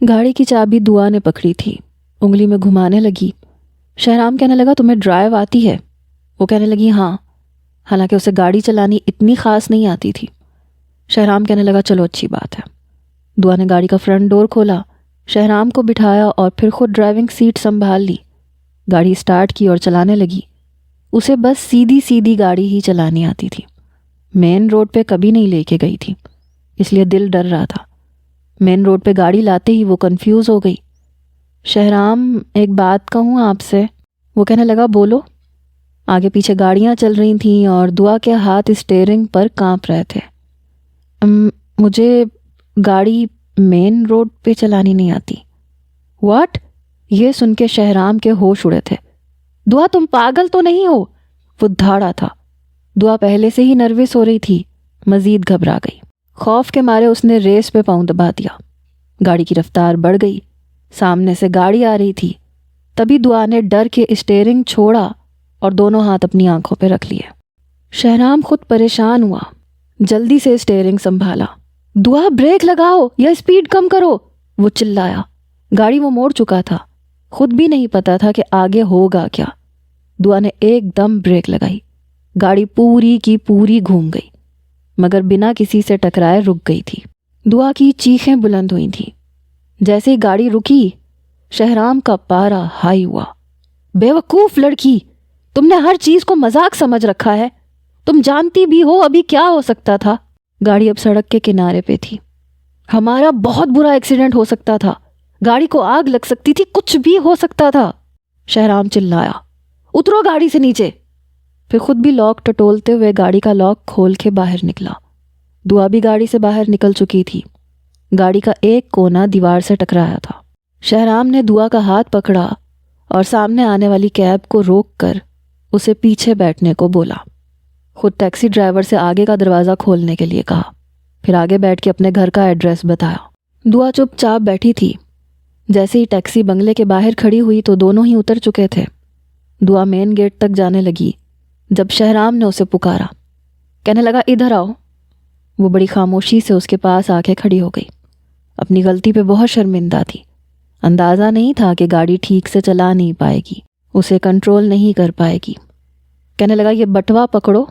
گاڑی کی چابی دعا نے پکڑی تھی، انگلی میں گھمانے لگی۔ شہرام کہنے لگا تمہیں ڈرائیو آتی ہے؟ وہ کہنے لگی ہاں، حالانکہ اسے گاڑی چلانی اتنی خاص نہیں آتی تھی۔ شہرام کہنے لگا چلو اچھی بات ہے۔ دعا نے گاڑی کا فرنٹ ڈور کھولا، شہرام کو بٹھایا اور پھر خود ڈرائیونگ سیٹ سنبھال لی۔ گاڑی سٹارٹ کی اور چلانے لگی۔ اسے بس سیدھی سیدھی گاڑی ہی چلانی آتی تھی، مین روڈ پہ کبھی نہیں لے کے گئی تھی، اس لیے دل ڈر رہا تھا۔ مین روڈ پہ گاڑی لاتے ہی وہ کنفیوز ہو گئی۔ شہرام ایک بات کہوں آپ سے؟ وہ کہنے لگا بولو۔ آگے پیچھے گاڑیاں چل رہی تھیں اور دعا کے ہاتھ اسٹیئرنگ پر کانپ رہے تھے۔ مجھے گاڑی مین روڈ پہ چلانی نہیں آتی۔ واٹ؟ یہ سن کے شہرام کے ہوش اڑے تھے۔ دعا تم پاگل تو نہیں ہو؟ وہ دھاڑا تھا۔ دعا پہلے سے ہی نروس ہو رہی تھی، مزید گھبرا گئی۔ خوف کے مارے اس نے ریس پہ پاؤں دبا دیا۔ گاڑی کی رفتار بڑھ گئی، سامنے سے گاڑی آ رہی تھی۔ تبھی دعا نے ڈر کے اسٹیئرنگ چھوڑا اور دونوں ہاتھ اپنی آنکھوں پہ رکھ لیے۔ شہرام خود پریشان ہوا، جلدی سے اسٹیئرنگ سنبھالا۔ دعا بریک لگاؤ یا اسپیڈ کم کرو، وہ چلایا۔ گاڑی وہ موڑ چکا تھا، خود بھی نہیں پتا تھا کہ آگے ہوگا کیا۔ دعا نے ایک دم بریک لگائی، گاڑی پوری کی پوری گھوم گئی، مگر بنا کسی سے ٹکرائے رک گئی تھی۔ دعا کی چیخیں بلند ہوئی تھیں۔ جیسے ہی گاڑی رکی، شہرام کا پارا ہائی ہوا۔ بے وقوف لڑکی، تم نے ہر چیز کو مذاق سمجھ رکھا ہے، تم جانتی بھی ہو ابھی کیا ہو سکتا تھا۔ گاڑی اب سڑک کے کنارے پہ تھی۔ ہمارا بہت برا ایکسیڈنٹ ہو سکتا تھا، گاڑی کو آگ لگ سکتی تھی، کچھ بھی ہو سکتا تھا۔ شہرام چلایا، اترو گاڑی سے نیچے۔ پھر خود بھی لاک ٹٹولتے ہوئے گاڑی کا لاک کھول کے باہر نکلا۔ دعا بھی گاڑی سے باہر نکل چکی تھی۔ گاڑی کا ایک کونا دیوار سے ٹکرایا تھا۔ شہرام نے دعا کا ہاتھ پکڑا اور سامنے آنے والی کیب کو روک کر اسے پیچھے بیٹھنے کو بولا۔ خود ٹیکسی ڈرائیور سے آگے کا دروازہ کھولنے کے لیے کہا، پھر آگے بیٹھ کے اپنے گھر کا ایڈریس بتایا۔ دعا چپ چاپ بیٹھی تھی۔ جیسے ہی ٹیکسی بنگلے کے باہر کھڑی ہوئی تو دونوں ہی اتر چکے تھے۔ دعا مین گیٹ تک جانے لگی جب شہرام نے اسے پکارا، کہنے لگا ادھر آؤ۔ وہ بڑی خاموشی سے اس کے پاس آ کے کھڑی ہو گئی۔ اپنی غلطی پہ بہت شرمندہ تھی۔ اندازہ نہیں تھا کہ گاڑی ٹھیک سے چلا نہیں پائے گی، اسے کنٹرول نہیں کر پائے گی۔ کہنے لگا یہ بٹوا پکڑو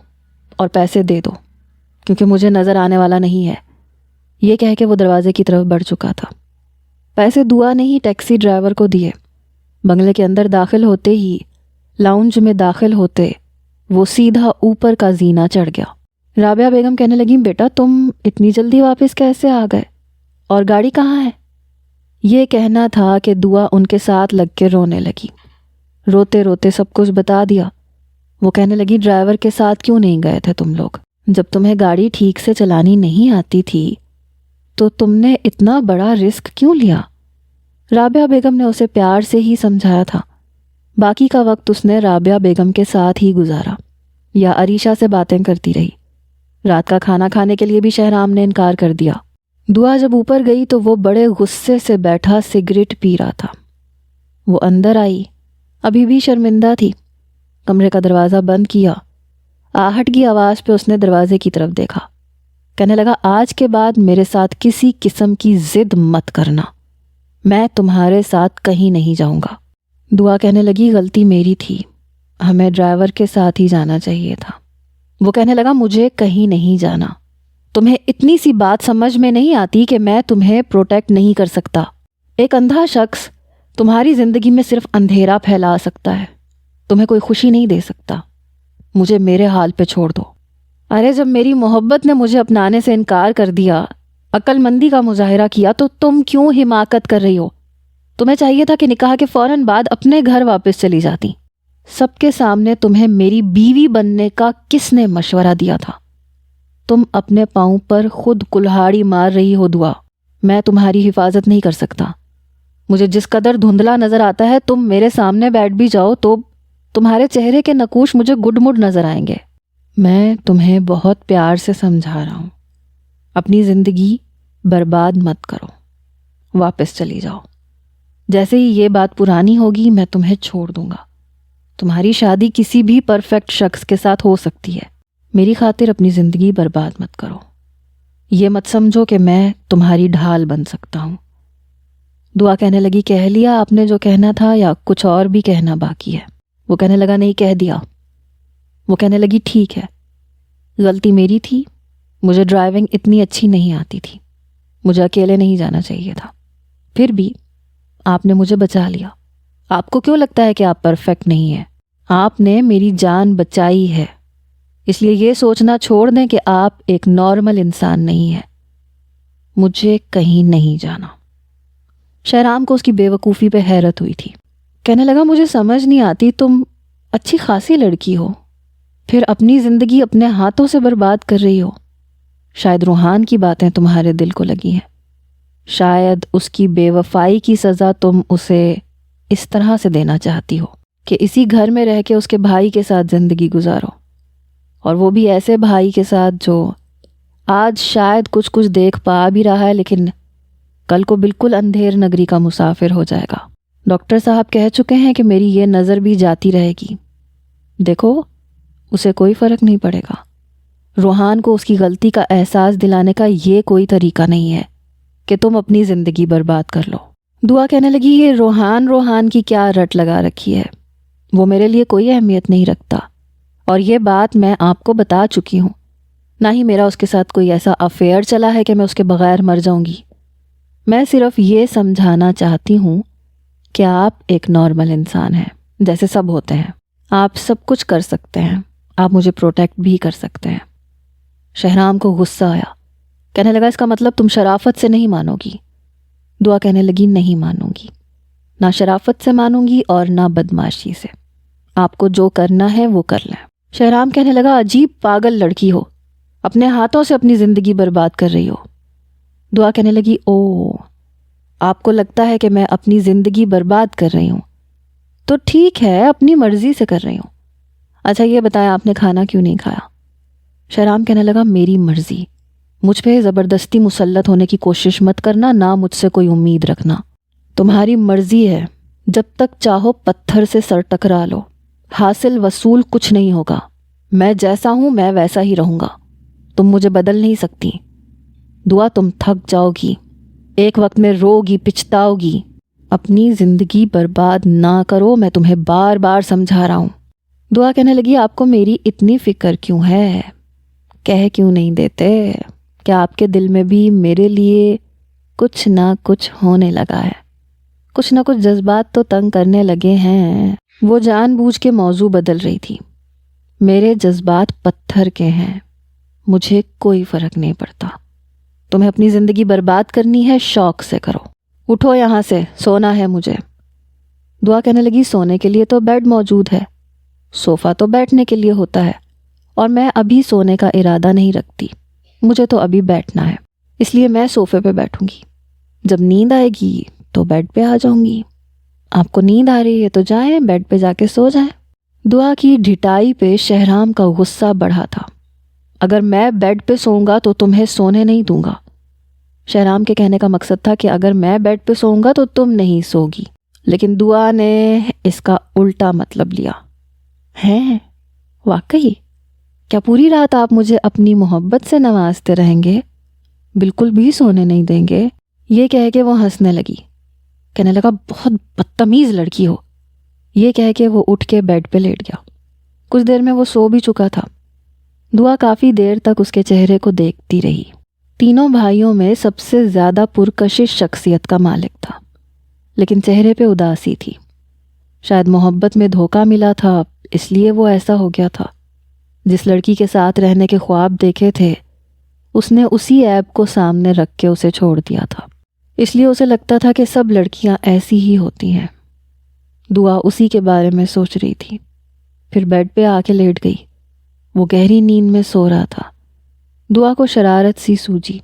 اور پیسے دے دو، کیونکہ مجھے نظر آنے والا نہیں ہے۔ یہ کہہ کے وہ دروازے کی طرف بڑھ چکا تھا۔ پیسے دعا نے ہی ٹیکسی ڈرائیور کو دیے۔ بنگلے کے اندر داخل ہوتے ہی، لاؤنج میں داخل ہوتے، وہ سیدھا اوپر کا زینہ چڑھ گیا۔ رابعہ بیگم کہنے لگیں بیٹا تم اتنی جلدی واپس کیسے آ گئے، اور گاڑی کہاں ہے؟ یہ کہنا تھا کہ دعا ان کے ساتھ لگ کے رونے لگی۔ روتے روتے سب کچھ بتا دیا۔ وہ کہنے لگی ڈرائیور کے ساتھ کیوں نہیں گئے تھے تم لوگ؟ جب تمہیں گاڑی ٹھیک سے چلانی نہیں آتی تھی تو تم نے اتنا بڑا رسک کیوں لیا؟ رابعہ بیگم نے اسے پیار سے ہی سمجھایا تھا۔ باقی کا وقت اس نے رابعہ بیگم کے ساتھ ہی گزارا یا عریشہ سے باتیں کرتی رہی۔ رات کا کھانا کھانے کے لیے بھی شہرام نے انکار کر دیا۔ دعا جب اوپر گئی تو وہ بڑے غصے سے بیٹھا سگریٹ پی رہا تھا۔ وہ اندر آئی، ابھی بھی شرمندہ تھی۔ کمرے کا دروازہ بند کیا۔ آہٹ کی آواز پہ اس نے دروازے کی طرف دیکھا۔ کہنے لگا آج کے بعد میرے ساتھ کسی قسم کی ضد مت کرنا، میں تمہارے ساتھ کہیں نہیں جاؤں گا۔ دعا کہنے لگی غلطی میری تھی، ہمیں ڈرائیور کے ساتھ ہی جانا چاہیے تھا۔ وہ کہنے لگا مجھے کہیں نہیں جانا، تمہیں اتنی سی بات سمجھ میں نہیں آتی کہ میں تمہیں پروٹیکٹ نہیں کر سکتا۔ ایک اندھا شخص تمہاری زندگی میں صرف اندھیرا پھیلا سکتا ہے، تمہیں کوئی خوشی نہیں دے سکتا۔ مجھے میرے حال پہ چھوڑ دو۔ ارے جب میری محبت نے مجھے اپنانے سے انکار کر دیا، عقل مندی کا مظاہرہ کیا، تو تم کیوں حماقت کر رہی ہو؟ تمہیں چاہیے تھا کہ نکاح کے فوراً بعد اپنے گھر واپس چلی جاتی۔ سب کے سامنے تمہیں میری بیوی بننے کا کس نے مشورہ دیا تھا؟ تم اپنے پاؤں پر خود کلہاڑی مار رہی ہو دعا۔ میں تمہاری حفاظت نہیں کر سکتا۔ مجھے جس قدر دھندلا نظر آتا ہے، تم میرے سامنے بیٹھ بھی جاؤ تو تمہارے چہرے کے نقوش مجھے گڈ مڈ نظر آئیں گے۔ میں تمہیں بہت پیار سے سمجھا رہا ہوں، اپنی زندگی برباد مت کرو، واپس چلی جاؤ۔ جیسے ہی یہ بات پرانی ہوگی میں تمہیں چھوڑ دوں گا۔ تمہاری شادی کسی بھی پرفیکٹ شخص کے ساتھ ہو سکتی ہے، میری خاطر اپنی زندگی برباد مت کرو۔ یہ مت سمجھو کہ میں تمہاری ڈھال بن سکتا ہوں۔ دعا کہنے لگی کہہ لیا آپ نے جو کہنا تھا یا کچھ اور بھی کہنا باقی ہے؟ وہ کہنے لگا نہیں کہہ دیا۔ وہ کہنے لگی ٹھیک ہے، غلطی میری تھی، مجھے ڈرائیونگ اتنی اچھی نہیں آتی تھی، مجھے اکیلے نہیں جانا چاہیے تھا، پھر بھی آپ نے مجھے بچا لیا۔ آپ کو کیوں لگتا ہے کہ آپ پرفیکٹ نہیں ہیں؟ آپ نے میری جان بچائی ہے، اس لیے یہ سوچنا چھوڑ دیں کہ آپ ایک نارمل انسان نہیں ہیں۔ مجھے کہیں نہیں جانا۔ شہرام کو اس کی بے وقوفی پہ حیرت ہوئی تھی۔ کہنے لگا مجھے سمجھ نہیں آتی، تم اچھی خاصی لڑکی ہو، پھر اپنی زندگی اپنے ہاتھوں سے برباد کر رہی ہو۔ شاید روحان کی باتیں تمہارے دل کو لگی ہیں، شاید اس کی بے وفائی کی سزا تم اسے اس طرح سے دینا چاہتی ہو کہ اسی گھر میں رہ کے اس کے بھائی کے ساتھ زندگی گزارو، اور وہ بھی ایسے بھائی کے ساتھ جو آج شاید کچھ دیکھ پا بھی رہا ہے لیکن کل کو بالکل اندھیر نگری کا مسافر ہو جائے گا۔ ڈاکٹر صاحب کہہ چکے ہیں کہ میری یہ نظر بھی جاتی رہے گی، دیکھو اسے کوئی فرق نہیں پڑے گا۔ روحان کو اس کی غلطی کا احساس دلانے کا یہ کوئی طریقہ نہیں ہے کہ تم اپنی زندگی برباد کر لو۔ دعا کہنے لگی یہ روحان کی کیا رٹ لگا رکھی ہے، وہ میرے لیے کوئی اہمیت نہیں رکھتا، اور یہ بات میں آپ کو بتا چکی ہوں، نہ ہی میرا اس کے ساتھ کوئی ایسا افیئر چلا ہے کہ میں اس کے بغیر مر جاؤں گی۔ میں صرف یہ سمجھانا چاہتی ہوں کہ آپ ایک نارمل انسان ہیں، جیسے سب ہوتے ہیں، آپ سب کچھ کر سکتے ہیں، آپ مجھے پروٹیکٹ بھی کر سکتے ہیں۔ شہرام کو غصہ آیا، کہنے لگا اس کا مطلب تم شرافت سے نہیں مانو گی؟ دعا کہنے لگی نہیں مانوں گی، نہ شرافت سے مانوں گی اور نہ بدماشی سے، آپ کو جو کرنا ہے وہ کر لیں۔ شہرام کہنے لگا عجیب پاگل لڑکی ہو، اپنے ہاتھوں سے اپنی زندگی برباد کر رہی ہو۔ دعا کہنے لگی او آپ کو لگتا ہے کہ میں اپنی زندگی برباد کر رہی ہوں، تو ٹھیک ہے اپنی مرضی سے کر رہی ہوں۔ اچھا یہ بتائیں آپ نے کھانا کیوں نہیں کھایا؟ شہرام کہنے لگا میری مرضی، مجھ پہ زبردستی مسلط ہونے کی کوشش مت کرنا، نہ مجھ سے کوئی امید رکھنا۔ تمہاری مرضی ہے، جب تک چاہو پتھر سے سر ٹکرا لو، حاصل وصول کچھ نہیں ہوگا۔ میں جیسا ہوں میں ویسا ہی رہوں گا، تم مجھے بدل نہیں سکتی۔ دعا تم تھک جاؤ گی، ایک وقت میں رو گی، پچھتاؤ گی۔ اپنی زندگی برباد نہ کرو، میں تمہیں بار بار سمجھا رہا ہوں۔ دعا کہنے لگی آپ کو میری اتنی فکر کیوں ہے؟ کہہ کیوں نہیں دیتے کہ آپ کے دل میں بھی میرے لیے کچھ نہ کچھ ہونے لگا ہے، کچھ نہ کچھ جذبات تو تنگ کرنے لگے ہیں۔ وہ جان بوجھ کے موضوع بدل رہی تھی۔ میرے جذبات پتھر کے ہیں، مجھے کوئی فرق نہیں پڑتا، تمہیں اپنی زندگی برباد کرنی ہے شوق سے کرو، اٹھو یہاں سے، سونا ہے مجھے۔ دعا کہنے لگی سونے کے لیے تو بیڈ موجود ہے، صوفہ تو بیٹھنے کے لیے ہوتا ہے، اور میں ابھی سونے کا ارادہ نہیں رکھتی، مجھے تو ابھی بیٹھنا ہے، اس لیے میں صوفے پہ بیٹھوں گی، جب نیند آئے گی تو بیڈ پہ آ جاؤں گی۔ آپ کو نیند آ رہی ہے تو جائیں بیڈ پہ جا کے سو جائیں۔ دعا کی ڈھٹائی پہ شہرام کا غصہ بڑھا تھا۔ اگر میں بیڈ پہ سوؤں گا تو تمہیں سونے نہیں دوں گا۔ شہرام کے کہنے کا مقصد تھا کہ اگر میں بیڈ پہ سوؤں گا تو تم نہیں سوگی، لیکن دعا نے اس کا الٹا مطلب لیا۔ ہیں واقعی؟ کیا پوری رات آپ مجھے اپنی محبت سے نوازتے رہیں گے، بالکل بھی سونے نہیں دیں گے؟ یہ کہہ کے وہ ہنسنے لگی، کہنے لگا بہت بدتمیز لڑکی ہو۔ یہ کہہ کے وہ اٹھ کے بیڈ پہ لیٹ گیا۔ کچھ دیر میں وہ سو بھی چکا تھا۔ دعا کافی دیر تک اس کے چہرے کو دیکھتی رہی۔ تینوں بھائیوں میں سب سے زیادہ پرکشش شخصیت کا مالک تھا، لیکن چہرے پہ اداسی تھی۔ شاید محبت میں دھوکہ ملا تھا، اس لیے وہ ایسا ہو گیا تھا۔ جس لڑکی کے ساتھ رہنے کے خواب دیکھے تھے، اس نے اسی عیب کو سامنے رکھ کے اسے چھوڑ دیا تھا، اس لیے اسے لگتا تھا کہ سب لڑکیاں ایسی ہی ہوتی ہیں۔ دعا اسی کے بارے میں سوچ رہی تھی، پھر بیڈ پہ آ کے لیٹ گئی۔ وہ گہری نیند میں سو رہا تھا۔ دعا کو شرارت سی سوجی،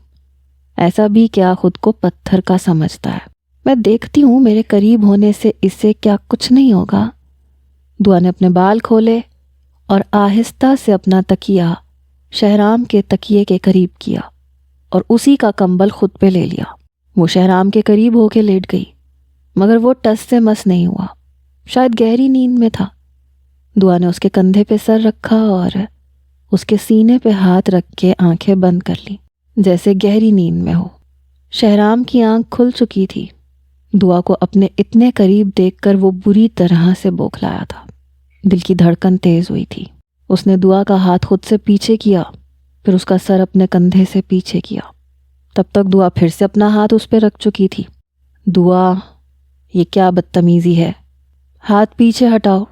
ایسا بھی کیا خود کو پتھر کا سمجھتا ہے؟ میں دیکھتی ہوں میرے قریب ہونے سے اسے کیا کچھ نہیں ہوگا۔ دعا نے اپنے بال کھولے اور آہستہ سے اپنا تکیہ شہرام کے تکیے کے قریب کیا اور اسی کا کمبل خود پہ لے لیا۔ وہ شہرام کے قریب ہو کے لیٹ گئی، مگر وہ ٹس سے مس نہیں ہوا، شاید گہری نیند میں تھا۔ دعا نے اس کے کندھے پہ سر رکھا اور اس کے سینے پہ ہاتھ رکھ کے آنکھیں بند کر لی، جیسے گہری نیند میں ہو۔ شہرام کی آنکھ کھل چکی تھی، دعا کو اپنے اتنے قریب دیکھ کر وہ بری طرح سے بوکھلایا تھا۔ دل کی دھڑکن تیز ہوئی تھی۔ اس نے دعا کا ہاتھ خود سے پیچھے کیا، پھر اس کا سر اپنے کندھے سے پیچھے کیا۔ تب تک دعا پھر سے اپنا ہاتھ اس پہ رکھ چکی تھی۔ دعا، یہ کیا بدتمیزی ہے، ہاتھ پیچھے ہٹاؤ۔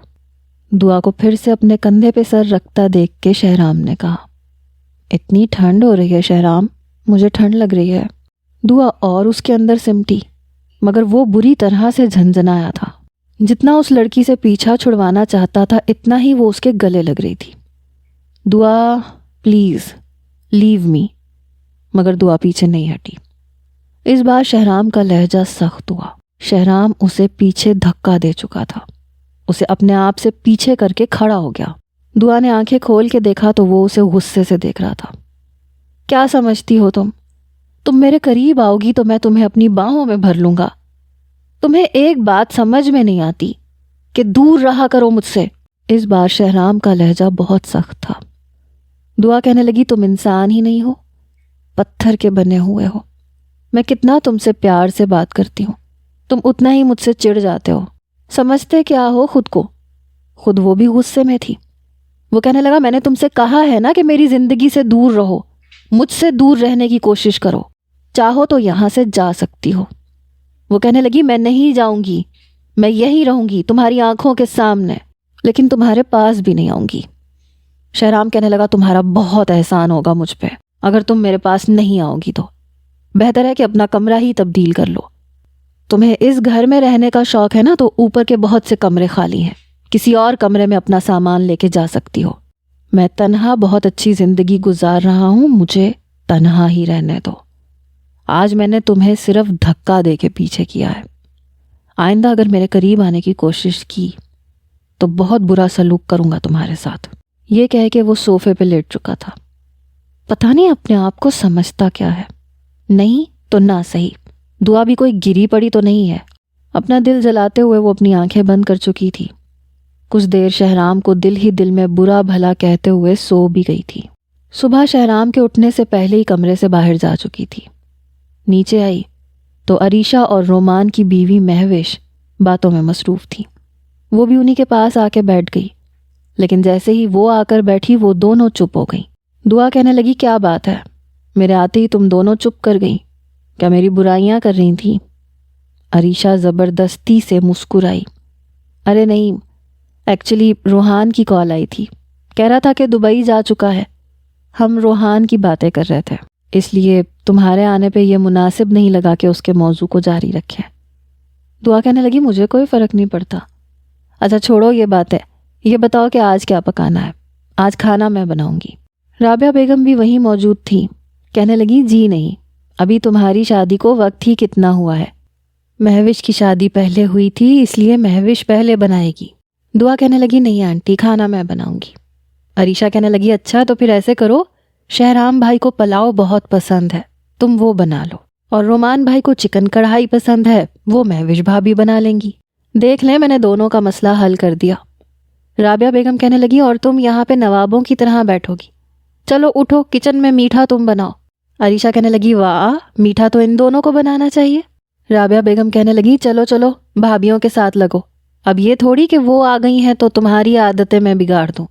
دعا کو پھر سے اپنے کندھے پہ سر رکھتا دیکھ کے شہرام نے کہا، اتنی ٹھنڈ ہو رہی ہے شہرام، مجھے ٹھنڈ لگ رہی ہے۔ دعا اور اس کے اندر سمٹی، مگر وہ بری طرح سے جھنجھنایا تھا۔ جتنا اس لڑکی سے پیچھا چھڑوانا چاہتا تھا اتنا ہی وہ اس کے گلے لگ رہی تھی۔ دعا پلیز لیو می، مگر دعا پیچھے نہیں ہٹی۔ اس بار شہرام کا لہجہ سخت ہوا۔ شہرام اسے پیچھے دھکا دے چکا تھا، اسے اپنے آپ سے پیچھے کر کے کھڑا ہو گیا۔ دعا نے آنکھیں کھول کے دیکھا تو وہ اسے غصے سے دیکھ رہا تھا۔ کیا سمجھتی ہو تم میرے قریب آؤ گی تو میں تمہیں اپنی باہوں میں بھر لوں گا۔ تمہیں ایک بات سمجھ میں نہیں آتی کہ دور رہا کرو مجھ سے۔ اس بار شہرام کا لہجہ بہت سخت تھا۔ دعا کہنے لگی، تم انسان ہی نہیں ہو، پتھر کے بنے ہوئے ہو۔ میں کتنا تم سے پیار سے بات کرتی ہوں، تم اتنا ہی مجھ سے چڑ جاتے ہو۔ سمجھتے کیا ہو خود کو؟ خود وہ بھی غصے میں تھی۔ وہ کہنے لگا، میں نے تم سے کہا ہے نا کہ میری زندگی سے دور رہو، مجھ سے دور رہنے کی کوشش کرو، چاہو تو یہاں سے جا سکتی ہو۔ وہ کہنے لگی، میں نہیں جاؤں گی، میں یہیں رہوں گی تمہاری آنکھوں کے سامنے، لیکن تمہارے پاس بھی نہیں آؤں گی۔ شہرام کہنے لگا، تمہارا بہت احسان ہوگا مجھ پہ اگر تم میرے پاس نہیں آؤ گی تو۔ بہتر ہے کہ اپنا کمرہ ہی تبدیل کر لو۔ تمہیں اس گھر میں رہنے کا شوق ہے نا، تو اوپر کے بہت سے کمرے خالی ہیں، کسی اور کمرے میں اپنا سامان لے کے جا سکتی ہو۔ میں تنہا بہت اچھی زندگی گزار رہا ہوں، مجھے تنہا ہی رہنے دو۔ آج میں نے تمہیں صرف دھکا دے کے پیچھے کیا ہے، آئندہ اگر میرے قریب آنے کی کوشش کی تو بہت برا سلوک کروں گا تمہارے ساتھ۔ یہ کہہ کے وہ صوفے پہ لیٹ چکا تھا۔ پتہ نہیں اپنے آپ کو سمجھتا کیا ہے۔ نہیں تو نہ صحیح، دعا بھی کوئی گری پڑی تو نہیں ہے۔ اپنا دل جلاتے ہوئے وہ اپنی آنکھیں بند کر چکی تھی۔ کچھ دیر شہرام کو دل ہی دل میں برا بھلا کہتے ہوئے سو بھی گئی تھی۔ صبح شہرام کے اٹھنے سے پہلے ہی کمرے سے باہر جا چکی تھی۔ نیچے آئی تو عریشہ اور رومان کی بیوی مہوش باتوں میں مصروف تھی۔ وہ بھی انہی کے پاس آ کے بیٹھ گئی، لیکن جیسے ہی وہ آ کر بیٹھی وہ دونوں چپ ہو گئیں۔ دعا کہنے لگی، کیا بات ہے، میرے آتے ہی تم دونوں چپ کر گئیں، کیا میری برائیاں کر رہی تھیں؟ عریشہ زبردستی سے مسکرائی، ارے نہیں، ایکچولی روحان کی کال آئی تھی، کہہ رہا تھا کہ دبئی جا چکا ہے، ہم روحان کی باتیں کر رہے تھے، اس لیے تمہارے آنے پہ یہ مناسب نہیں لگا کہ اس کے موضوع کو جاری رکھیں۔ دعا کہنے لگی، مجھے کوئی فرق نہیں پڑتا۔ اچھا چھوڑو یہ باتیں، یہ بتاؤ کہ آج کیا پکانا ہے؟ آج کھانا میں بناؤں گی۔ رابعہ بیگم بھی وہیں موجود تھی، کہنے لگی، جی نہیں، ابھی تمہاری شادی کو وقت ہی کتنا ہوا ہے، مہوش کی شادی پہلے ہوئی تھی اس لیے مہوش پہلے بنائے گی۔ دعا کہنے لگی، نہیں آنٹی، کھانا میں بناؤں گی۔ عریشہ کہنے لگی، اچھا تو پھر ایسے کرو، شہرام بھائی کو پلاؤ بہت پسند ہے، تم وہ بنا لو، اور رومان بھائی کو چکن کڑھائی پسند ہے، وہ مہوش بھابھی بنا لیں گی۔ دیکھ لیں، میں نے دونوں کا مسئلہ حل کر دیا۔ رابعہ بیگم کہنے لگی، اور تم یہاں پہ نوابوں کی طرح بیٹھو گی؟ چلو اٹھو، کچن میں میٹھا تم بناؤ۔ عریشہ کہنے لگی، واہ، میٹھا تو ان دونوں کو بنانا چاہیے۔ رابعہ بیگم کہنے لگی، چلو چلو بھابھیوں کے ساتھ لگو، اب یہ تھوڑی کہ وہ آ گئی ہیں تو تمہاری عادتیں میں بگاڑ دوں،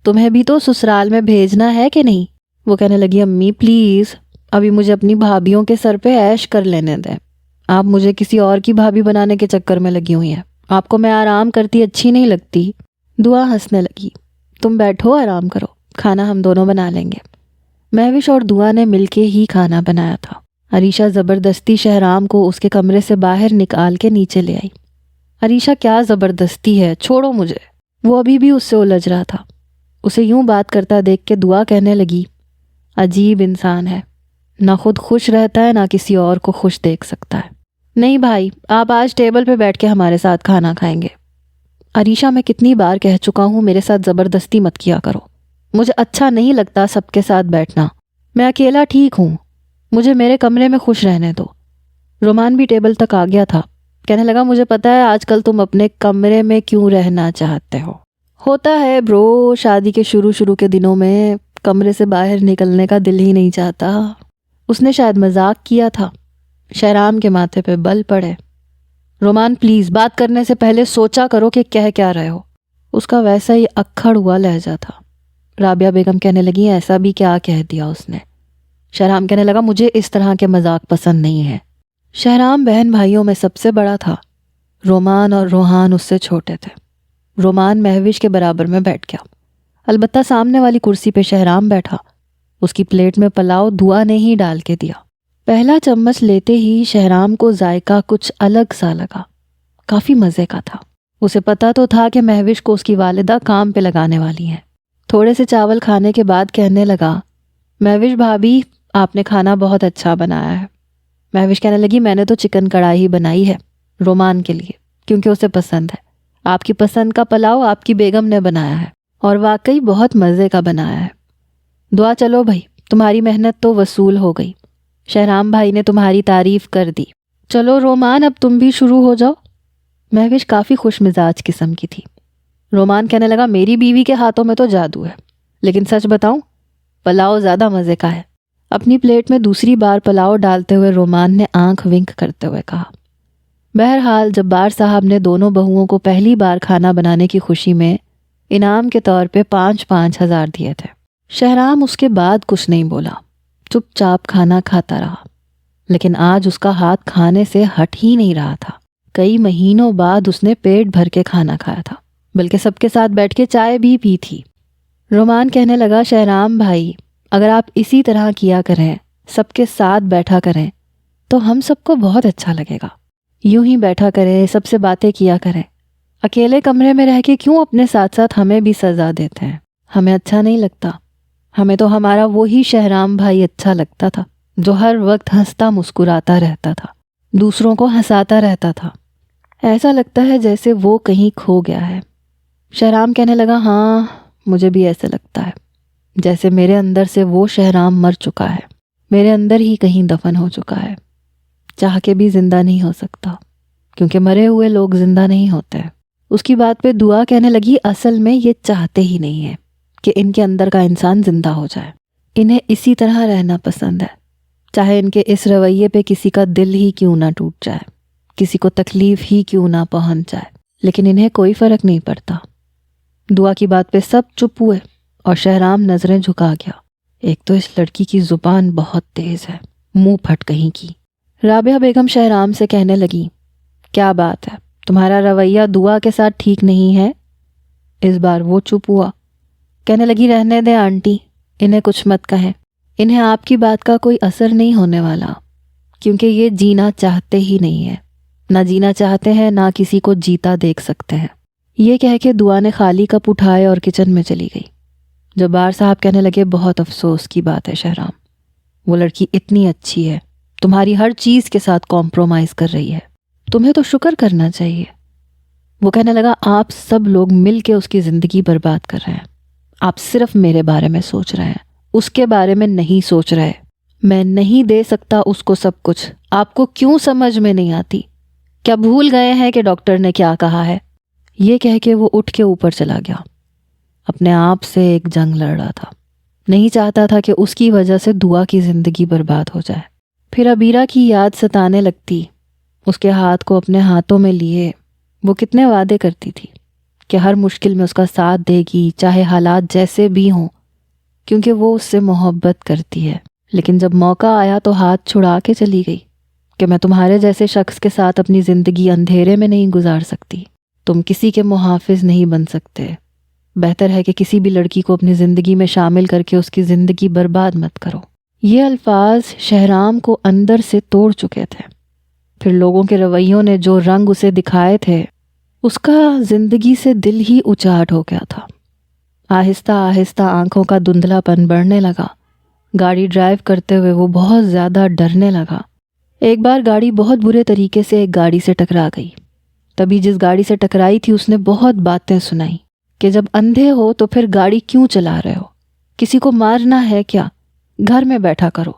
تمہیں بھی تو سسرال میں بھیجنا ہے کہ نہیں؟ وہ کہنے لگی، امی پلیز، ابھی مجھے اپنی بھابھیوں کے سر پہ عیش کر لینے دیں، آپ مجھے کسی اور کی بھابھی بنانے کے چکر میں لگی ہوئی ہیں، آپ کو میں آرام کرتی اچھی نہیں لگتی؟ دعا ہنسنے لگی، تم بیٹھو آرام کرو، کھانا ہم دونوں بنا لیں گے۔ مہوش اور دعا نے مل کے ہی کھانا بنایا تھا۔ عریشہ زبردستی شہرام کو اس کے کمرے سے باہر نکال کے نیچے لے آئی۔ عریشہ کیا زبردستی ہے، چھوڑو مجھے۔ وہ ابھی بھی اس سے الجھ رہا تھا۔ اسے یوں بات کرتا دیکھ کے دعا کہنے لگی، عجیب انسان ہے، نہ خود خوش رہتا ہے نہ کسی اور کو خوش دیکھ سکتا ہے۔ نہیں بھائی، آپ آج ٹیبل پہ بیٹھ کے ہمارے ساتھ کھانا کھائیں گے۔ عریشہ، میں کتنی بار کہہ چکا ہوں میرے ساتھ زبردستی مت کیا کرو، مجھے اچھا نہیں لگتا سب کے ساتھ بیٹھنا، میں اکیلا ٹھیک ہوں، مجھے میرے کمرے میں خوش رہنے دو۔ رومان بھی ٹیبل تک آ گیا تھا، کہنے لگا، مجھے پتا ہے آج کل تم اپنے کمرے میں کیوں رہنا چاہتے ہو، ہوتا ہے برو، شادی کے شروع کے دنوں میں کمرے سے باہر نکلنے کا دل ہی نہیں چاہتا۔ اس نے شاید مذاق کیا تھا۔ شہرام کے ماتھے پہ بل پڑے۔ رومان پلیز بات کرنے سے پہلے سوچا کرو کہ کہہ کیا رہے ہو۔ اس کا ویسا ہی اکھڑ ہوا لہجہ تھا۔ رابعہ بیگم کہنے لگی ایسا بھی کیا کہہ دیا اس نے؟ شہرام کہنے لگا مجھے اس طرح کے مذاق پسند نہیں ہے۔ شہرام بہن بھائیوں میں سب سے بڑا تھا۔ رومان اور روحان اس سے چھوٹے تھے۔ رومان مہوش کے برابر میں بیٹھ گیا، البتہ سامنے والی کرسی پہ شہرام بیٹھا۔ اس کی پلیٹ میں پلاؤ دعا نے ہی ڈال کے دیا۔ پہلا چمچ لیتے ہی شہرام کو ذائقہ کچھ الگ سا لگا، کافی مزے کا تھا۔ اسے پتا تو تھا کہ مہوش کو اس کی والدہ کام پہ لگانے والی ہیں۔ تھوڑے سے چاول کھانے کے بعد کہنے لگا مہوش بھابھی آپ نے کھانا بہت اچھا بنایا ہے۔ مہوش کہنے لگی میں نے تو چکن کڑھائی بنائی ہے رومان کے لیے کیونکہ اسے پسند ہے۔ آپ کی پسند کا پلاؤ آپ کی بیگم نے بنایا ہے اور واقعی بہت مزے کا بنایا ہے۔ دعا چلو بھائی تمہاری محنت تو وصول ہو گئی، شہرام بھائی نے تمہاری تعریف کر دی۔ چلو رومان اب تم بھی شروع ہو جاؤ۔ مہوش کافی خوش مزاج قسم کی تھی۔ رومان کہنے لگا میری بیوی کے ہاتھوں میں تو جادو ہے، لیکن سچ بتاؤں پلاؤ زیادہ مزے کا ہے۔ اپنی پلیٹ میں دوسری بار پلاؤ ڈالتے ہوئے رومان نے آنکھ ونک کرتے ہوئے کہا۔ بہرحال جبار صاحب نے دونوں بہوؤں کو پہلی بار کھانا بنانے کی خوشی میں انعام کے طور پہ 5,000 دیے تھے۔ شہرام اس کے بعد کچھ نہیں بولا، چپ چاپ کھانا کھاتا رہا، لیکن آج اس کا ہاتھ کھانے سے ہٹ ہی نہیں رہا تھا۔ کئی مہینوں بعد اس نے پیٹ بھر کے کھانا کھایا تھا، بلکہ سب کے ساتھ بیٹھ کے چائے بھی پی تھی۔ رومان کہنے لگا شہرام بھائی اگر آپ اسی طرح کیا کریں، سب کے ساتھ بیٹھا کریں تو ہم سب کو بہت اچھا لگے گا۔ یوں ہی بیٹھا کریں، سب سے باتیں کیا کریں۔ اکیلے کمرے میں رہ کے کیوں اپنے ساتھ ساتھ ہمیں بھی سزا دیتے ہیں؟ ہمیں اچھا نہیں لگتا۔ ہمیں تو ہمارا وہی شہرام بھائی اچھا لگتا تھا جو ہر وقت ہنستا مسکراتا رہتا تھا، دوسروں کو ہنساتا رہتا تھا۔ ایسا لگتا ہے جیسے وہ کہیں کھو گیا ہے۔ شہرام کہنے لگا ہاں مجھے بھی ایسے لگتا ہے جیسے میرے اندر سے وہ شہرام مر چکا ہے، میرے اندر ہی کہیں دفن ہو چکا ہے، چاہ کے بھی زندہ نہیں ہو سکتا کیونکہ مرے ہوئے لوگ زندہ نہیں ہوتے۔ اس کی بات پہ دعا کہنے لگی اصل میں یہ چاہتے ہی نہیں ہے کہ ان کے اندر کا انسان زندہ ہو جائے، انہیں اسی طرح رہنا پسند ہے، چاہے ان کے اس رویے پہ کسی کا دل ہی کیوں نہ ٹوٹ جائے، کسی کو تکلیف ہی کیوں نہ پہنچ جائے، لیکن انہیں کوئی فرق نہیں پڑتا۔ دعا کی بات پہ سب چپ ہوئے اور شہرام نظریں جھکا گیا۔ ایک تو اس لڑکی کی زبان بہت تیز ہے، منہ پھٹ کہیں کی۔ رابعہ بیگم شہرام سے کہنے لگی کیا بات ہے تمہارا رویہ دعا کے ساتھ ٹھیک نہیں ہے؟ اس بار وہ چپ ہوا۔ کہنے لگی رہنے دیں آنٹی، انہیں کچھ مت کہیں، انہیں آپ کی بات کا کوئی اثر نہیں ہونے والا کیونکہ یہ جینا چاہتے ہی نہیں ہے، نہ جینا چاہتے ہیں نہ کسی کو جیتا دیکھ سکتے ہیں۔ یہ کہہ کے دعا نے خالی کپ اٹھائے اور کچن میں چلی گئی۔ جبار صاحب کہنے لگے بہت افسوس کی بات ہے شہرام، وہ لڑکی اتنی اچھی ہے، تمہاری ہر چیز کے ساتھ کمپرومائز کر رہی ہے، تمہیں تو شکر کرنا چاہیے۔ وہ کہنے لگا آپ سب لوگ مل کے اس کی زندگی برباد کر رہے ہیں، آپ صرف میرے بارے میں سوچ رہے ہیں، اس کے بارے میں نہیں سوچ رہے۔ میں نہیں دے سکتا اس کو سب کچھ، آپ کو کیوں سمجھ میں نہیں آتی؟ کیا بھول گئے ہیں کہ ڈاکٹر نے کیا کہا ہے؟ یہ کہہ کے وہ اٹھ کے اوپر چلا گیا۔ اپنے آپ سے ایک جنگ لڑ رہا تھا، نہیں چاہتا تھا کہ اس کی وجہ سے دعا کی زندگی برباد ہو جائے۔ پھر عبیرہ کی یاد ستانے لگتی، اس کے ہاتھ کو اپنے ہاتھوں میں لیے وہ کتنے وعدے کرتی تھی کہ ہر مشکل میں اس کا ساتھ دے گی، چاہے حالات جیسے بھی ہوں، کیونکہ وہ اس سے محبت کرتی ہے۔ لیکن جب موقع آیا تو ہاتھ چھڑا کے چلی گئی کہ میں تمہارے جیسے شخص کے ساتھ اپنی زندگی اندھیرے میں نہیں گزار سکتی، تم کسی کے محافظ نہیں بن سکتے، بہتر ہے کہ کسی بھی لڑکی کو اپنی زندگی میں شامل کر کے اس کی زندگی برباد مت کرو۔ یہ الفاظ شہرام کو اندر سے توڑ چکے تھے۔ پھر لوگوں کے رویوں نے جو رنگ اسے دکھائے تھے، اس کا زندگی سے دل ہی اچاٹ ہو گیا تھا۔ آہستہ آہستہ آنکھوں کا دھندلا پن بڑھنے لگا۔ گاڑی ڈرائیو کرتے ہوئے وہ بہت زیادہ ڈرنے لگا۔ ایک بار گاڑی بہت برے طریقے سے ایک گاڑی سے ٹکرا گئی۔ تبھی جس گاڑی سے ٹکرائی تھی اس نے بہت باتیں سنائی کہ جب اندھے ہو تو پھر گاڑی کیوں چلا رہے ہو، کسی کو مارنا ہے کیا، گھر میں بیٹھا کرو،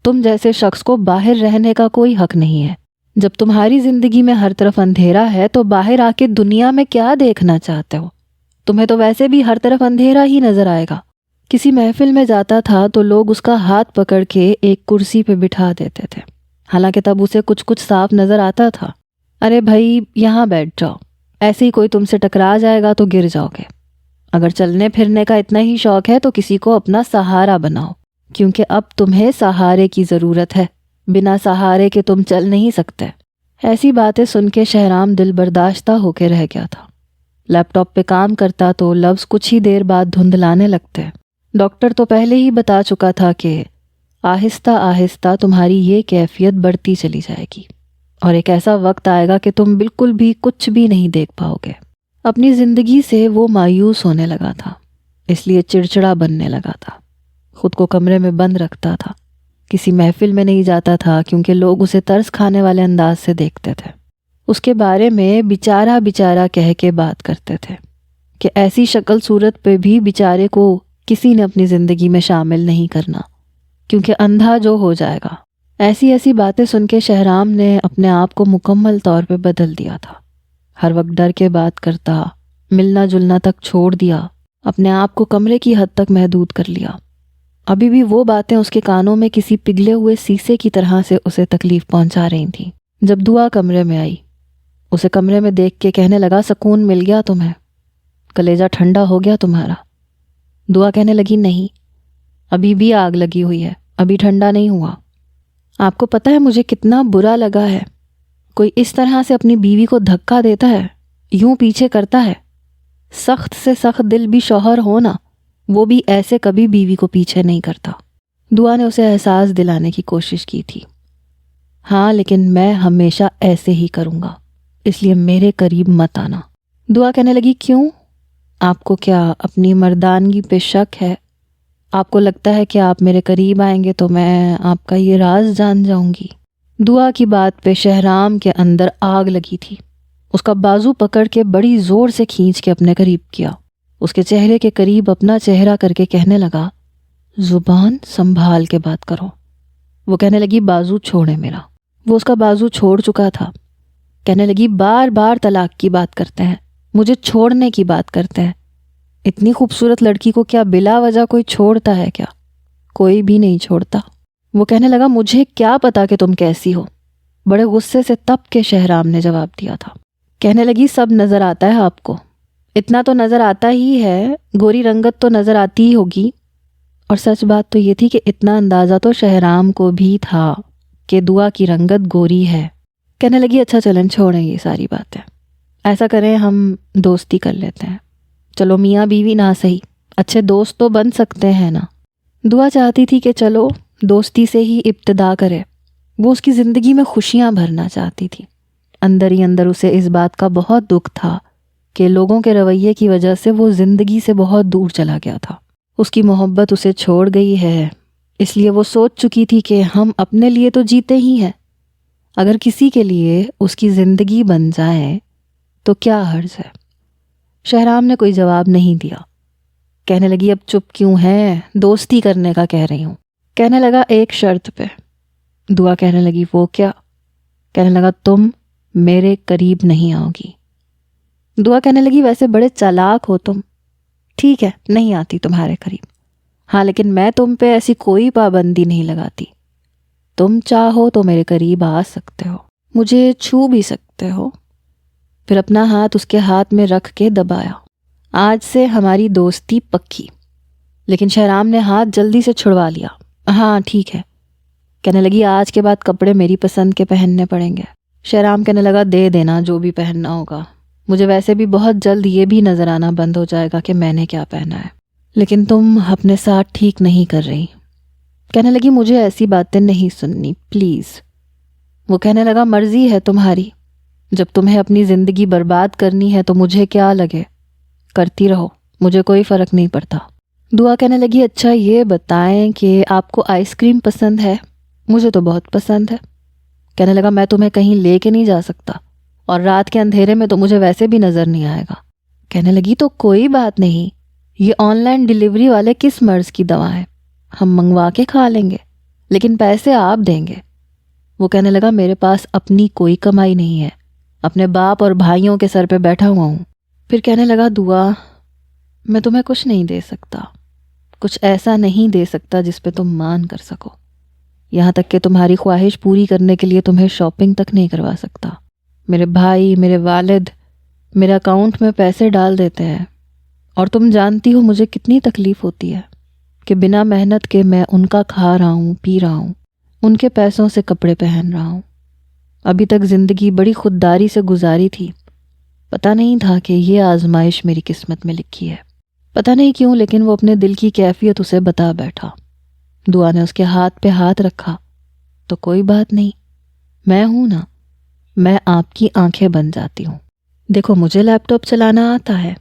تم جیسے شخص کو باہر رہنے کا کوئی حق نہیں ہے۔ جب تمہاری زندگی میں ہر طرف اندھیرا ہے تو باہر آ کے دنیا میں کیا دیکھنا چاہتے ہو؟ تمہیں تو ویسے بھی ہر طرف اندھیرا ہی نظر آئے گا۔ کسی محفل میں جاتا تھا تو لوگ اس کا ہاتھ پکڑ کے ایک کرسی پہ بٹھا دیتے تھے، حالانکہ تب اسے کچھ صاف نظر آتا تھا۔ ارے بھائی یہاں بیٹھ جاؤ، ایسے ہی کوئی تم سے ٹکرا جائے گا تو گر جاؤ گے۔ اگر چلنے پھرنے کا اتنا ہی شوق ہے تو کسی کو اپنا سہارا بناؤ، کیونکہ اب تمہیں سہارے کی ضرورت ہے، بنا سہارے کے تم چل نہیں سکتے۔ ایسی باتیں سن کے شہرام دل برداشتہ ہو کے رہ گیا تھا۔ لیپ ٹاپ پہ کام کرتا تو لفظ کچھ ہی دیر بعد دھندلانے لگتے۔ ڈاکٹر تو پہلے ہی بتا چکا تھا کہ آہستہ آہستہ تمہاری یہ کیفیت بڑھتی چلی جائے گی، اور ایک ایسا وقت آئے گا کہ تم بالکل بھی کچھ بھی نہیں دیکھ پاؤ گے۔ اپنی زندگی سے وہ مایوس ہونے لگا تھا، اس لیے چڑچڑا بننے لگا تھا۔ خود کو کمرے میں بند رکھتا تھا، کسی محفل میں نہیں جاتا تھا کیونکہ لوگ اسے ترس کھانے والے انداز سے دیکھتے تھے۔ اس کے بارے میں بیچارہ بیچارہ کہہ کے بات کرتے تھے کہ ایسی شکل صورت پہ بھی بیچارے کو کسی نے اپنی زندگی میں شامل نہیں کرنا، کیونکہ اندھا جو ہو جائے گا۔ ایسی باتیں سن کے شہرام نے اپنے آپ کو مکمل طور پہ بدل دیا تھا۔ ہر وقت ڈر کے بات کرتا، ملنا جلنا تک چھوڑ دیا، اپنے آپ کو کمرے کی حد تک محدود کر لیا۔ ابھی بھی وہ باتیں اس کے کانوں میں کسی پگھلے ہوئے سیسے کی طرح سے اسے تکلیف پہنچا رہی تھیں۔ جب دعا کمرے میں آئی، اسے کمرے میں دیکھ کے کہنے لگا، سکون مل گیا تمہیں؟ کلیجہ ٹھنڈا ہو گیا تمہارا؟ دعا کہنے لگی، نہیں، ابھی بھی آگ لگی ہوئی ہے، ابھی ٹھنڈا نہیں ہوا۔ آپ کو پتہ ہے مجھے کتنا برا لگا ہے؟ کوئی اس طرح سے اپنی بیوی کو دھکا دیتا ہے، یوں پیچھے کرتا ہے۔ سخت سے سخت دل بھی شوہر ہو نا، وہ بھی ایسے کبھی بیوی کو پیچھے نہیں کرتا۔ دعا نے اسے احساس دلانے کی کوشش کی تھی، ہاں لیکن میں ہمیشہ ایسے ہی کروں گا، اس لیے میرے قریب مت آنا۔ دعا کہنے لگی، کیوں؟ آپ کو کیا اپنی مردانگی پہ شک ہے؟ آپ کو لگتا ہے کہ آپ میرے قریب آئیں گے تو میں آپ کا یہ راز جان جاؤں گی؟ دعا کی بات پہ شہرام کے اندر آگ لگی تھی۔ اس کا بازو پکڑ کے بڑی زور سے کھینچ کے اپنے قریب کیا، اس کے چہرے کے قریب اپنا چہرہ کر کے کہنے لگا، زبان سنبھال کے بات کرو۔ وہ کہنے لگی، بازو چھوڑے میرا۔ وہ اس کا بازو چھوڑ چکا تھا۔ کہنے لگی، بار بار طلاق کی بات کرتے ہیں، مجھے چھوڑنے کی بات کرتے ہیں۔ اتنی خوبصورت لڑکی کو کیا بلا وجہ کوئی چھوڑتا ہے کیا؟ کوئی بھی نہیں چھوڑتا۔ وہ کہنے لگا، مجھے کیا پتا کہ تم کیسی ہو؟ بڑے غصے سے تپ کے شہرام نے جواب دیا تھا۔ کہنے لگی، سب نظر آتا ہے آپ کو، اتنا تو نظر آتا ہی ہے، گوری رنگت تو نظر آتی ہی ہوگی۔ اور سچ بات تو یہ تھی کہ اتنا اندازہ تو شہرام کو بھی تھا کہ دعا کی رنگت گوری ہے۔ کہنے لگی، اچھا چلیں چھوڑیں یہ ساری باتیں، ایسا کریں ہم دوستی کر لیتے ہیں، چلو میاں بیوی نہ صحیح، اچھے دوست تو بن سکتے ہیں نا۔ دعا چاہتی تھی کہ چلو دوستی سے ہی ابتدا کرے، وہ اس کی زندگی میں خوشیاں بھرنا چاہتی تھی۔ اندر ہی اندر اسے اس بات کا بہت دکھ تھا کہ لوگوں کے رویے کی وجہ سے وہ زندگی سے بہت دور چلا گیا تھا۔ اس کی محبت اسے چھوڑ گئی ہے، اس لیے وہ سوچ چکی تھی کہ ہم اپنے لیے تو جیتے ہی ہیں، اگر کسی کے لیے اس کی زندگی بن جائے تو کیا حرج ہے۔ شہرام نے کوئی جواب نہیں دیا۔ کہنے لگی، اب چپ کیوں ہے؟ دوستی کرنے کا کہہ رہی ہوں۔ کہنے لگا، ایک شرط پہ۔ دعا کہنے لگی، وہ کیا؟ کہنے لگا، تم میرے قریب نہیں آؤ گی۔ دعا کہنے لگی، ویسے بڑے چالاک ہو تم، ٹھیک ہے نہیں آتی تمہارے قریب، ہاں لیکن میں تم پہ ایسی کوئی پابندی نہیں لگاتی، تم چاہو تو میرے قریب آ سکتے ہو، مجھے چھو بھی سکتے ہو۔ پھر اپنا ہاتھ اس کے ہاتھ میں رکھ کے دبایا۔ آج سے ہماری دوستی پکی۔ لیکن شہرام نے ہاتھ جلدی سے چھڑوا لیا۔ ہاں ٹھیک ہے۔ کہنے لگی، آج کے بعد کپڑے میری پسند کے پہننے پڑیں گے۔ شہرام کہنے لگا، دے دینا جو بھی پہننا ہوگا، مجھے ویسے بھی بہت جلد یہ بھی نظر آنا بند ہو جائے گا کہ میں نے کیا پہنا ہے، لیکن تم اپنے ساتھ ٹھیک نہیں کر رہی۔ کہنے لگی، مجھے ایسی باتیں نہیں سننی پلیز۔ وہ کہنے لگا، مرضی ہے تمہاری، جب تمہیں اپنی زندگی برباد کرنی ہے تو مجھے کیا لگے، کرتی رہو، مجھے کوئی فرق نہیں پڑتا۔ دعا کہنے لگی، اچھا یہ بتائیں کہ آپ کو آئس کریم پسند ہے؟ مجھے تو بہت پسند ہے۔ کہنے لگا، میں تمہیں کہیں لے کے نہیں جا سکتا، اور رات کے اندھیرے میں تو مجھے ویسے بھی نظر نہیں آئے گا۔ کہنے لگی، تو کوئی بات نہیں، یہ آن لائن ڈیلیوری والے کس مرض کی دوا ہے، ہم منگوا کے کھا لیں گے، لیکن پیسے آپ دیں گے۔ وہ کہنے لگا، میرے پاس اپنی کوئی کمائی نہیں ہے، اپنے باپ اور بھائیوں کے سر پہ بیٹھا ہوا ہوں۔ پھر کہنے لگا، دعا میں تمہیں کچھ نہیں دے سکتا، کچھ ایسا نہیں دے سکتا جس پہ تم مان کر سکو، یہاں تک کہ تمہاری خواہش پوری کرنے کے لیے تمہیں شاپنگ تک نہیں کروا سکتا۔ میرے بھائی، میرے والد میرے اکاؤنٹ میں پیسے ڈال دیتے ہیں، اور تم جانتی ہو مجھے کتنی تکلیف ہوتی ہے کہ بنا محنت کے میں ان کا کھا رہا ہوں، پی رہا ہوں، ان کے پیسوں سے کپڑے پہن رہا ہوں۔ ابھی تک زندگی بڑی خودداری سے گزاری تھی، پتہ نہیں تھا کہ یہ آزمائش میری قسمت میں لکھی ہے۔ پتہ نہیں کیوں، لیکن وہ اپنے دل کی کیفیت اسے بتا بیٹھا۔ دعا نے اس کے ہاتھ پہ ہاتھ رکھا۔ تو کوئی بات نہیں، میں ہوں نا، میں آپ کی آنکھیں بن جاتی ہوں۔ دیکھو مجھے لیپ ٹاپ چلانا آتا ہے،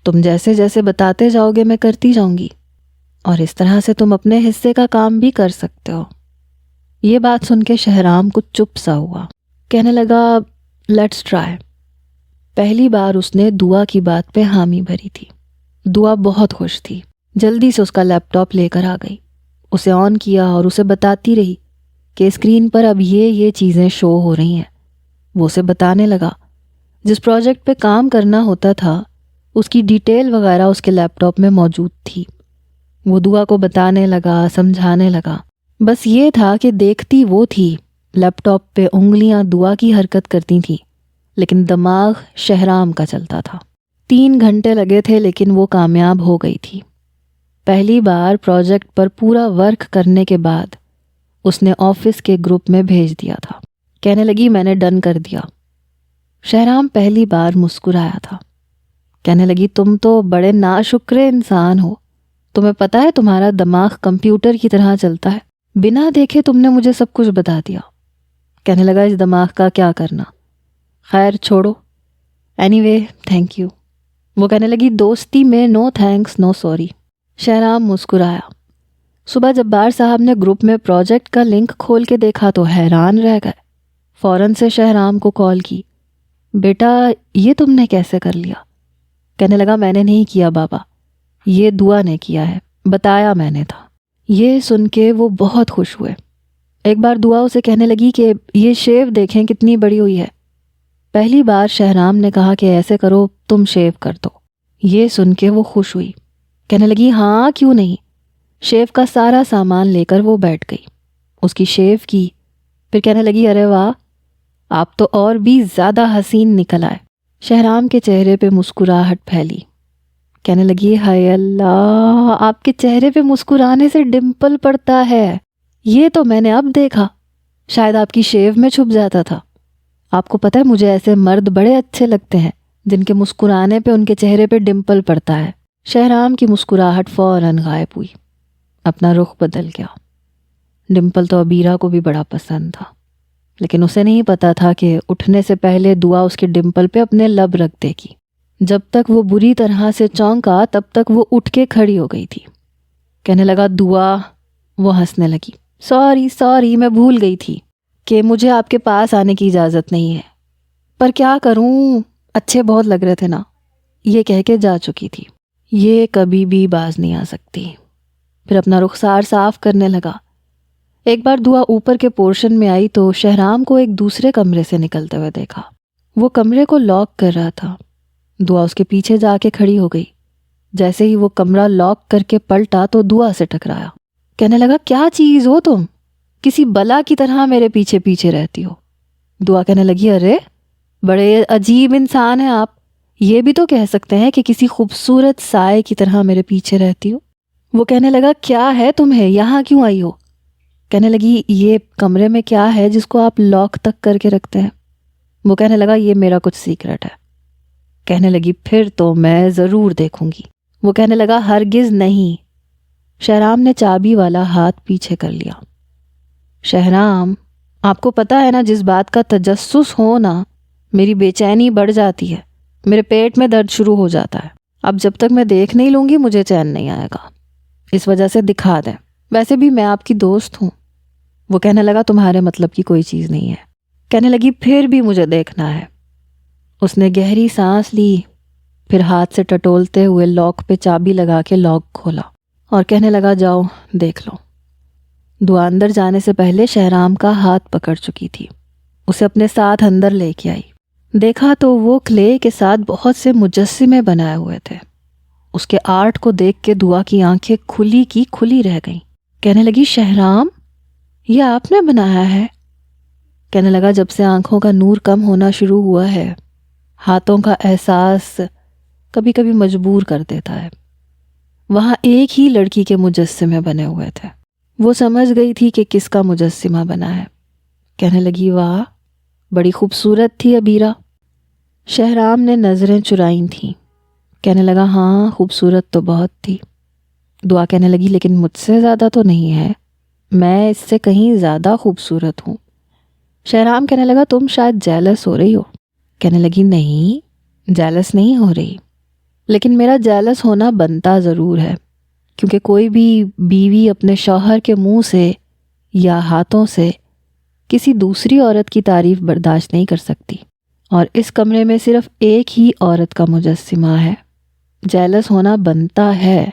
تم جیسے جیسے بتاتے جاؤ گے میں کرتی جاؤں گی، اور اس طرح سے تم اپنے حصے کا کام بھی کر سکتے ہو۔ یہ بات سن کے شہرام کچھ چپ سا ہوا، کہنے لگا لیٹس ٹرائی۔ پہلی بار اس نے دعا کی بات پہ حامی بھری تھی۔ دعا بہت خوش تھی، جلدی سے اس کا لیپ ٹاپ لے کر آ گئی، اسے آن کیا اور اسے بتاتی رہی کہ اسکرین پر اب یہ چیزیں شو ہو رہی ہیں۔ وہ اسے بتانے لگا، جس پروجیکٹ پہ کام کرنا ہوتا تھا اس کی ڈیٹیل وغیرہ اس کے لیپ ٹاپ میں موجود تھی۔ وہ دعا کو بتانے لگا، سمجھانے لگا، بس یہ تھا کہ دیکھتی وہ تھی، لیپ ٹاپ پہ انگلیاں دعا کی حرکت کرتی تھیں، لیکن دماغ شہرام کا چلتا تھا۔ 3 گھنٹے لگے تھے لیکن وہ کامیاب ہو گئی تھی۔ پہلی بار پروجیکٹ پر پورا ورک کرنے کے بعد اس نے آفس کے گروپ میں بھیج دیا تھا۔ کہنے لگی میں نے ڈن کر دیا۔ شہرام پہلی بار مسکرایا تھا۔ کہنے لگی تم تو بڑے ناشکرے انسان ہو، تمہیں پتہ ہے تمہارا دماغ کمپیوٹر کی طرح چلتا ہے، بنا دیکھے تم نے مجھے سب کچھ بتا دیا۔ کہنے لگا اس دماغ کا کیا کرنا، خیر چھوڑو، اینی وے تھینک یو۔ وہ کہنے لگی دوستی میں نو تھینکس نو سوری۔ شہرام مسکرایا۔ صبح جبار صاحب نے گروپ میں پروجیکٹ کا لنک کھول کے دیکھا تو حیران رہ گئے۔ فوراً سے شہرام کو کال کی، بیٹا یہ تم نے کیسے کر لیا؟ کہنے لگا میں نے نہیں کیا بابا، یہ دعا نے کیا ہے، بتایا میں نے تھا۔ یہ سن کے وہ بہت خوش ہوئے۔ ایک بار دعا اسے کہنے لگی کہ یہ شیو دیکھیں کتنی بڑی ہوئی ہے۔ پہلی بار شہرام نے کہا کہ ایسے کرو تم شیو کر دو۔ یہ سن کے وہ خوش ہوئی، کہنے لگی ہاں کیوں نہیں۔ شیو کا سارا سامان لے کر وہ بیٹھ گئی، اس کی شیو کی، پھر کہنے لگی ارے واہ آپ تو اور بھی زیادہ حسین نکل آئے۔ شہرام کے چہرے پہ مسکراہٹ پھیلی، کہنے لگی ہائے اللہ آپ کے چہرے پہ مسکرانے سے ڈمپل پڑتا ہے، یہ تو میں نے اب دیکھا، شاید آپ کی شیو میں چھپ جاتا تھا۔ آپ کو پتہ ہے مجھے ایسے مرد بڑے اچھے لگتے ہیں جن کے مسکرانے پہ ان کے چہرے پہ ڈمپل پڑتا ہے۔ شہرام کی مسکراہٹ فوراً غائب ہوئی، اپنا رخ بدل گیا۔ ڈمپل تو عبیرہ کو بھی بڑا پسند تھا، لیکن اسے نہیں پتا تھا کہ اٹھنے سے پہلے دعا اس کے ڈمپل پہ اپنے لب رکھ دے گی۔ جب تک وہ بری طرح سے چونکا تب تک وہ اٹھ کے کھڑی ہو گئی تھی۔ کہنے لگا دعا، وہ ہنسنے لگی، سوری میں بھول گئی تھی کہ مجھے آپ کے پاس آنے کی اجازت نہیں ہے، پر کیا کروں اچھے بہت لگ رہے تھے نا، یہ کہہ کے جا چکی تھی۔ یہ کبھی بھی باز نہیں آ سکتی۔ پھر اپنا رخسار صاف کرنے لگا۔ ایک بار دعا اوپر کے پورشن میں آئی تو شہرام کو ایک دوسرے کمرے سے نکلتے ہوئے دیکھا۔ وہ کمرے کو لاک کر رہا تھا۔ دعا اس کے پیچھے جا کے کھڑی ہو گئی۔ جیسے ہی وہ کمرہ لاک کر کے پلٹا تو دعا سے ٹکرایا۔ کہنے لگا کیا چیز ہو تم، کسی بلا کی طرح میرے پیچھے پیچھے رہتی ہو۔ دعا کہنے لگی ارے بڑے عجیب انسان ہیں آپ، یہ بھی تو کہہ سکتے ہیں کہ کسی خوبصورت سائے کی طرح میرے پیچھے رہتی ہو۔ وہ کہنے لگا کیا ہے تمہیں، یہاں کیوں آئی ہو؟ کہنے لگی یہ کمرے میں کیا ہے جس کو آپ لاک تک کر کے رکھتے ہیں؟ وہ کہنے لگا یہ میرا کچھ سیکرٹ ہے۔ کہنے لگی پھر تو میں ضرور دیکھوں گی۔ وہ کہنے لگا ہرگز نہیں۔ شہرام نے چابی والا ہاتھ پیچھے کر لیا۔ شہرام آپ کو پتہ ہے نا جس بات کا تجسس ہو نا میری بے چینی بڑھ جاتی ہے، میرے پیٹ میں درد شروع ہو جاتا ہے۔ اب جب تک میں دیکھ نہیں لوں گی مجھے چین نہیں آئے گا، اس وجہ سے دکھا دیں، ویسے بھی میں آپ کی دوست ہوں۔ وہ کہنے لگا تمہارے مطلب کی کوئی چیز نہیں ہے۔ کہنے لگی پھر بھی مجھے دیکھنا ہے۔ اس نے گہری سانس لی، پھر ہاتھ سے ٹٹولتے ہوئے لاک پہ چابی لگا کے لاک کھولا اور کہنے لگا جاؤ دیکھ لو۔ دعا اندر جانے سے پہلے شہرام کا ہاتھ پکڑ چکی تھی، اسے اپنے ساتھ اندر لے کے آئی۔ دیکھا تو وہ کلے کے ساتھ بہت سے مجسمے بنائے ہوئے تھے۔ اس کے آرٹ کو دیکھ کے دعا کی آنکھیں کھلی کی کھلی رہ گئیں۔ کہنے لگی شہرام یہ آپ نے بنایا ہے؟ کہنے لگا جب سے آنکھوں کا نور کم ہونا شروع ہوا ہے، ہاتھوں کا احساس کبھی کبھی مجبور کر دیتا ہے۔ وہاں ایک ہی لڑکی کے مجسمے بنے ہوئے تھے۔ وہ سمجھ گئی تھی کہ کس کا مجسمہ بنا ہے۔ کہنے لگی واہ، بڑی خوبصورت تھی عبیرہ۔ شہرام نے نظریں چرائیں تھیں۔ کہنے لگا ہاں خوبصورت تو بہت تھی۔ دعا کہنے لگی لیکن مجھ سے زیادہ تو نہیں ہے، میں اس سے کہیں زیادہ خوبصورت ہوں۔ شہرام کہنے لگا تم شاید جیلس ہو رہی ہو۔ کہنے لگی نہیں، جیلس نہیں ہو رہی، لیکن میرا جیلس ہونا بنتا ضرور ہے، کیونکہ کوئی بھی بیوی اپنے شوہر کے منہ سے یا ہاتھوں سے کسی دوسری عورت کی تعریف برداشت نہیں کر سکتی، اور اس کمرے میں صرف ایک ہی عورت کا مجسمہ ہے۔ جیلس ہونا بنتا ہے،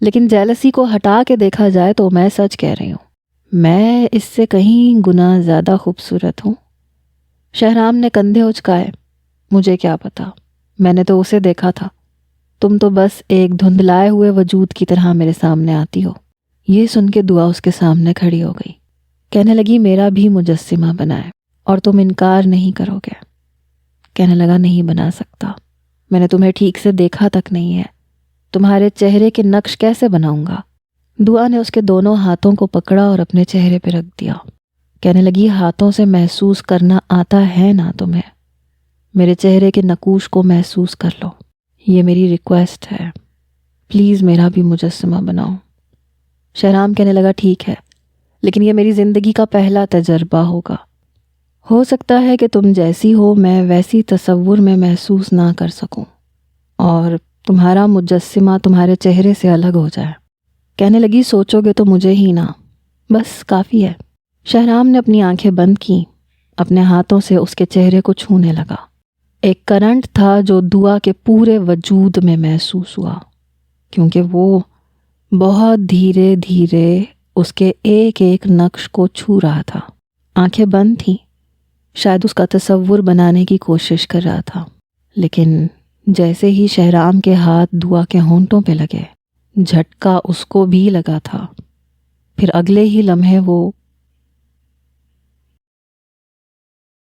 لیکن جیلسی کو ہٹا کے دیکھا جائے تو میں سچ کہہ رہی ہوں، میں اس سے کہیں گنا زیادہ خوبصورت ہوں۔ شہرام نے کندھے اچکائے۔ مجھے کیا پتا، میں نے تو اسے دیکھا تھا، تم تو بس ایک دھندلائے ہوئے وجود کی طرح میرے سامنے آتی ہو۔ یہ سن کے دعا اس کے سامنے کھڑی ہو گئی۔ کہنے لگی میرا بھی مجسمہ بنائے اور تم انکار نہیں کرو گے۔ کہنے لگا نہیں بنا سکتا، میں نے تمہیں ٹھیک سے دیکھا تک نہیں ہے، تمہارے چہرے کے نقش کیسے بناؤں گا؟ دعا نے اس کے دونوں ہاتھوں کو پکڑا اور اپنے چہرے پہ رکھ دیا۔ کہنے لگی ہاتھوں سے محسوس کرنا آتا ہے نا تمہیں؟ میرے چہرے کے نقوش کو محسوس کر لو، یہ میری ریکویسٹ ہے، پلیز میرا بھی مجسمہ بناؤ۔ شہرام کہنے لگا ٹھیک ہے، لیکن یہ میری زندگی کا پہلا تجربہ ہوگا، ہو سکتا ہے کہ تم جیسی ہو میں ویسی تصور میں محسوس نہ کر سکوں اور تمہارا مجسمہ تمہارے چہرے سے الگ ہو جائے۔ کہنے لگی سوچو گے تو مجھے ہی نہ، بس کافی ہے۔ شہرام نے اپنی آنکھیں بند کیں، اپنے ہاتھوں سے اس کے چہرے کو چھونے لگا۔ ایک کرنٹ تھا جو دعا کے پورے وجود میں محسوس ہوا، کیونکہ وہ بہت دھیرے دھیرے اس کے ایک ایک نقش کو چھو رہا تھا۔ آنکھیں بند تھیں، شاید اس کا تصور بنانے کی کوشش کر رہا تھا، لیکن جیسے ہی شہرام کے ہاتھ دعا کے ہونٹوں پہ لگے، جھٹکا اس کو بھی لگا تھا۔ پھر اگلے ہی لمحے وہ